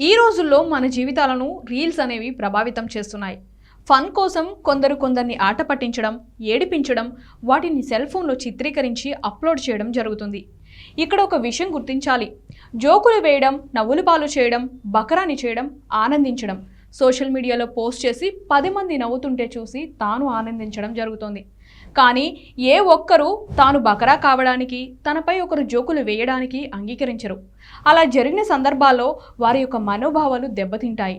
ఈ రోజుల్లో మన జీవితాలను రీల్స్ అనేవి ప్రభావితం చేస్తున్నాయి. ఫన్ కోసం కొందరిని ఆట పట్టించడం, ఏడిపించడం, వాటిని సెల్ ఫోన్లో చిత్రీకరించి అప్లోడ్ చేయడం జరుగుతుంది. ఇక్కడ ఒక విషయం గుర్తించాలి. జోకులు వేయడం, నవ్వులు పాలు చేయడం, బకరాని చేయడం, ఆనందించడం, సోషల్ మీడియాలో పోస్ట్ చేసి 10 మంది నవ్వుతుంటే చూసి తాను ఆనందించడం జరుగుతుంది. కానీ ఏ ఒక్కరూ తాను బకరా కావడానికి, తనపై ఒకరు జోకులు వేయడానికి అంగీకరించరు. అలా జరిగిన సందర్భాల్లో వారి యొక్క మనోభావాలు దెబ్బతింటాయి,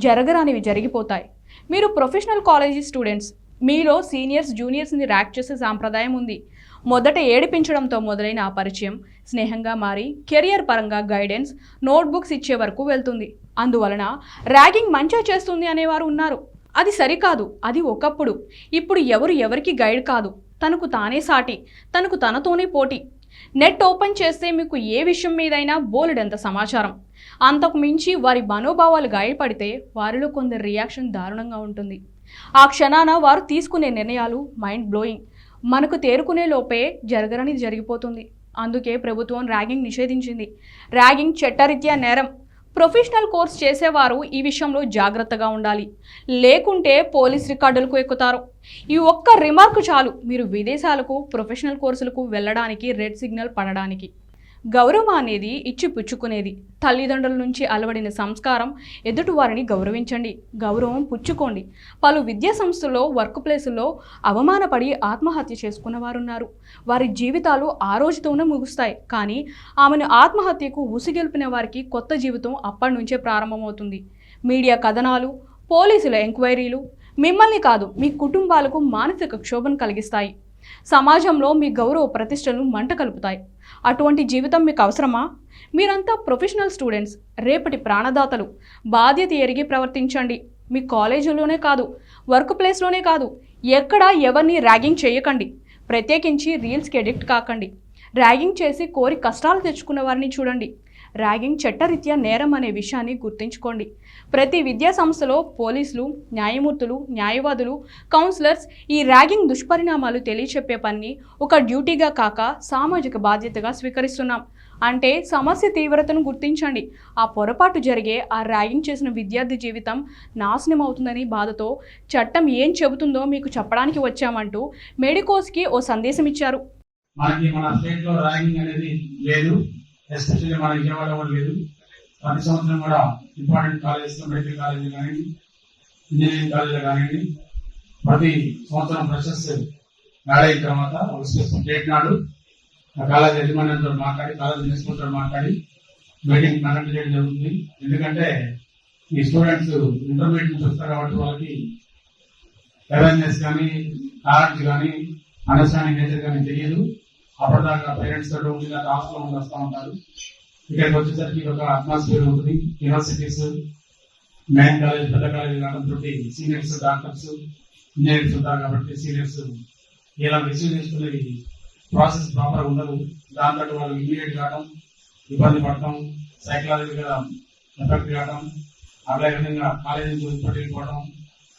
జరగరానివి జరిగిపోతాయి. మీరు ప్రొఫెషనల్ కాలేజీ స్టూడెంట్స్, మీలో సీనియర్స్ జూనియర్స్ని ర్యాక్ చేసే సాంప్రదాయం ఉంది. మొదట ఏడిపించడంతో మొదలైన ఆ పరిచయం స్నేహంగా మారి కెరియర్ పరంగా గైడెన్స్, నోట్బుక్స్ ఇచ్చే వరకు వెళ్తుంది. అందువలన ర్యాగింగ్ మంచిగా చేస్తుంది అనేవారు ఉన్నారు. అది సరికాదు. అది ఒకప్పుడు. ఇప్పుడు ఎవరికి గైడ్ కాదు, తనకు తానే సాటి, తనకు తనతోనే పోటీ. నెట్ ఓపెన్ చేస్తే మీకు ఏ విషయం మీదైనా బోలెడంత సమాచారం. అంతకు మించి వారి మనోభావాలు గాయపడితే వారిలో కొందరి రియాక్షన్ దారుణంగా ఉంటుంది. ఆ క్షణాన వారు తీసుకునే నిర్ణయాలు మైండ్ బ్లోయింగ్. మనకు తేరుకునే లోపే జరగరనిది జరిగిపోతుంది. అందుకే ప్రభుత్వం ర్యాగింగ్ నిషేధించింది. ర్యాగింగ్ చట్టరీత్యా నేరం. ప్రొఫెషనల్ కోర్స్ చేసేవారు ఈ విషయంలో జాగ్రత్తగా ఉండాలి, లేకుంటే పోలీస్ రికార్డులకు ఎక్కుతారు. ఈ ఒక్క రిమార్క్ చాలు మీరు విదేశాలకు ప్రొఫెషనల్ కోర్సులకు వెళ్ళడానికి రెడ్ సిగ్నల్ పడడానికి. గౌరవం అనేది ఇచ్చి పుచ్చుకునేది. తల్లిదండ్రుల నుంచి అలవడిన సంస్కారం. ఎదుటి వారిని గౌరవించండి, గౌరవం పుచ్చుకోండి. పలు విద్యా సంస్థల్లో, వర్క్ ప్లేసుల్లో అవమానపడి ఆత్మహత్య చేసుకున్న వారున్నారు. వారి జీవితాలు ఆ రోజుతోనే ముగుస్తాయి. కానీ ఆమెను ఆత్మహత్యకు ఉసిగెల్పిన వారికి కొత్త జీవితం అప్పటి నుంచే ప్రారంభమవుతుంది. మీడియా కథనాలు, పోలీసుల ఎంక్వైరీలు మిమ్మల్ని కాదు, మీ కుటుంబాలకు మానసిక క్షోభను కలిగిస్తాయి. సమాజంలో మీ గౌరవ ప్రతిష్టలను మంట కలుపుతాయి. అటువంటి జీవితం మీకు అవసరమా? మీరంతా ప్రొఫెషనల్ స్టూడెంట్స్, రేపటి ప్రాణదాతలు. బాధ్యత ఎరిగి ప్రవర్తించండి. మీ కాలేజీలోనే కాదు, వర్క్ ప్లేస్లోనే కాదు, ఎక్కడ ఎవరిని ర్యాగింగ్ చేయకండి. ప్రత్యేకించి రీల్స్కి అడిక్ట్ కాకండి. ర్యాగింగ్ చేసి కోరి కష్టాలు తెచ్చుకున్న వారిని చూడండి. ర్యాగింగ్ చట్టరీత్యా నేరం అనే విషయాన్ని గుర్తుంచుకోండి. ప్రతి విద్యా సంస్థలో పోలీసులు, న్యాయమూర్తులు, న్యాయవాదులు, కౌన్సిలర్స్ ఈ ర్యాగింగ్ దుష్పరిణామాలు తెలియచెప్పే పని ఒక డ్యూటీగా కాక సామాజిక బాధ్యతగా స్వీకరిస్తున్నాం. అంటే సమస్య తీవ్రతను గుర్తించండి. ఆ పొరపాటు జరిగే ఆ ర్యాగింగ్ చేసిన విద్యార్థి జీవితం నాశనం అవుతుందని బాధతో చట్టం ఏం చెబుతుందో మీకు చెప్పడానికి వచ్చామంటూ మెడికోస్కి ఓ సందేశం ఇచ్చారు. మన స్టేట్లో ర్యాగింగ్ అనేది లేదు, ఎస్పెషల్లీ మన విజయవాడ కూడా లేదు. ప్రతి సంవత్సరం కూడా ఇంపార్టెంట్ కాలేజెస్, మెడికల్ కాలేజీలు కానివ్వండి, ఇంజనీరింగ్ కాలేజీలు కానివ్వండి, ప్రతి సంవత్సరం ఫ్రెషర్స్ యాడ్ అయిన తర్వాత ఒక స్పెసిఫిక్ డేట్ నాడు ఆ కాలేజ్ యజమాన్యంతో మాట్లాడి, కాలేజ్ ప్రిన్సిపల్తో మాట్లాడి మీటింగ్ కండక్ట్ చేయడం జరుగుతుంది. ఎందుకంటే ఈ స్టూడెంట్స్ ఇంటర్మీడియట్ నుంచి వస్తారు కాబట్టి వాళ్ళకి అవేర్నెస్ కానీ, నాలెడ్జ్ కానీ, అండర్స్టాండింగ్ నేచర్ కానీ తెలియదు. అప్పటిదాకా పేరెంట్స్ తోటి ఉండి హాస్టల్లో ఉండి వస్తూ ఉంటారు. ఇక్కడికి వచ్చేసరికి ఒక అట్మాస్ఫియర్ ఉంటుంది. యూనివర్సిటీస్, మెయిన్ కాలేజ్, పెద్ద కాలేజ్ కావడంతో సీనియర్స్, డాక్టర్స్, ఇంజనీర్స్ ఉంటారు కాబట్టి సీనియర్స్ ఇలా రిసీవ్ చేసుకునేది ప్రాసెస్ ప్రాపర్ ఉండదు. దాంతో వాళ్ళు ఇమీడియట్ కావడం, ఇబ్బంది పడటం, సైకలాజికల్గా ఎఫెక్ట్ కావడం, అదేవిధంగా కాలేజీ నుంచి వదిలిపెట్టుకోవడం,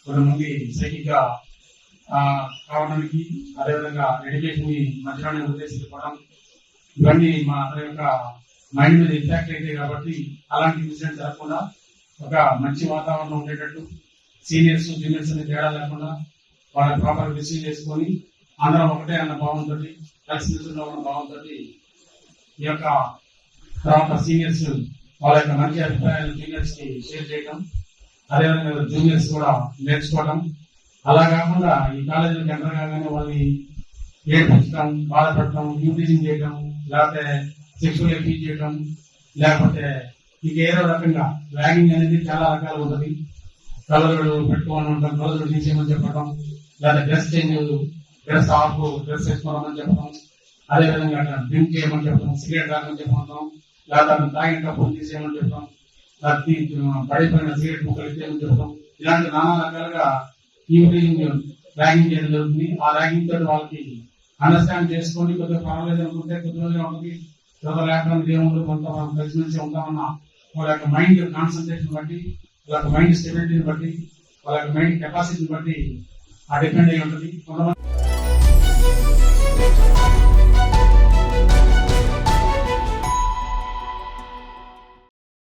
కొంతమంది సైకిక్ గా కావడానికి, అదేవిధంగా ఎడ్యుకేషన్ మధ్యలోనే ఉద్దేశించుకోవడం, ఇవన్నీ మా అతని యొక్క మైండ్ మీద ఇంపాక్ట్ అయితే కాబట్టి అలాంటి ఇన్సిడెంట్ జరగకుండా ఒక మంచి వాతావరణం ఉండేటట్టు సీనియర్స్ జూనియర్స్ అని తేడా లేకుండా వాళ్ళని ప్రాపర్ రిసీవ్ చేసుకొని అందరం ఒకటే అన్న భావంతో, కలిసిమెలిసిలో ఉన్న భావంతో ఈ యొక్క తర్వాత సీనియర్స్ వాళ్ళ యొక్క మంచి అభిప్రాయాలు జూనియర్స్ కి షేర్ చేయడం, అదేవిధంగా జూనియర్స్ కూడా నేర్చుకోవడం. అలా కాకుండా ఈ కాలేజీలకు ఎంటర్ కాగానే వాళ్ళని ఏడ్పించడం, బాధపడటం, యూటీజింగ్ చేయడం, లేకపోతే సెక్షువల్ అబ్యూజ్ చేయడం, లేకపోతే ఇక ఏదో రకంగా ర్యాగింగ్ అనేది చాలా రకాలు ఉంటుంది. కలర్లు పెట్టుకోమని ఉంటాం, కలర్లు తీసేయమని చెప్పడం, లేదా dress change, dress off, dress వేసుకోమని చెప్పడం, అదేవిధంగా డ్రింక్ చేయమని చెప్పడం, సిగరెట్ తాగమని చెప్పడం, లేదా తాగిన కప్పులు తీసేయమని చెప్పడం, పడిపోయిన సిగరెట్ ముక్కలు ఇచ్చేయమని చెప్పడం, ఇలాంటి నానా రకాలుగా యూటీజింగ్, ర్యాగింగ్ చేయడం జరుగుతుంది. ఆ ర్యాగింగ్ తోటి వాళ్ళకి అండర్స్టాండ్ చేసుకొని కొద్దిగా పర్వాలేదు అనుకుంటే కొద్ది రోజులు ఉంటుంది, కొద్దిగా లేకపోతే ఏముంటుంది, కొంత కలిసి నుంచి ఉంటామన్న వాళ్ళ యొక్క మైండ్ కాన్సన్ట్రేషన్ బట్టి, వాళ్ళ యొక్క మైండ్ స్టెబిలిటీని బట్టి, వాళ్ళ యొక్క మైండ్ కెపాసిటీని బట్టి ఆ డిపెండ్ అయి ఉంటుంది. కొంతమంది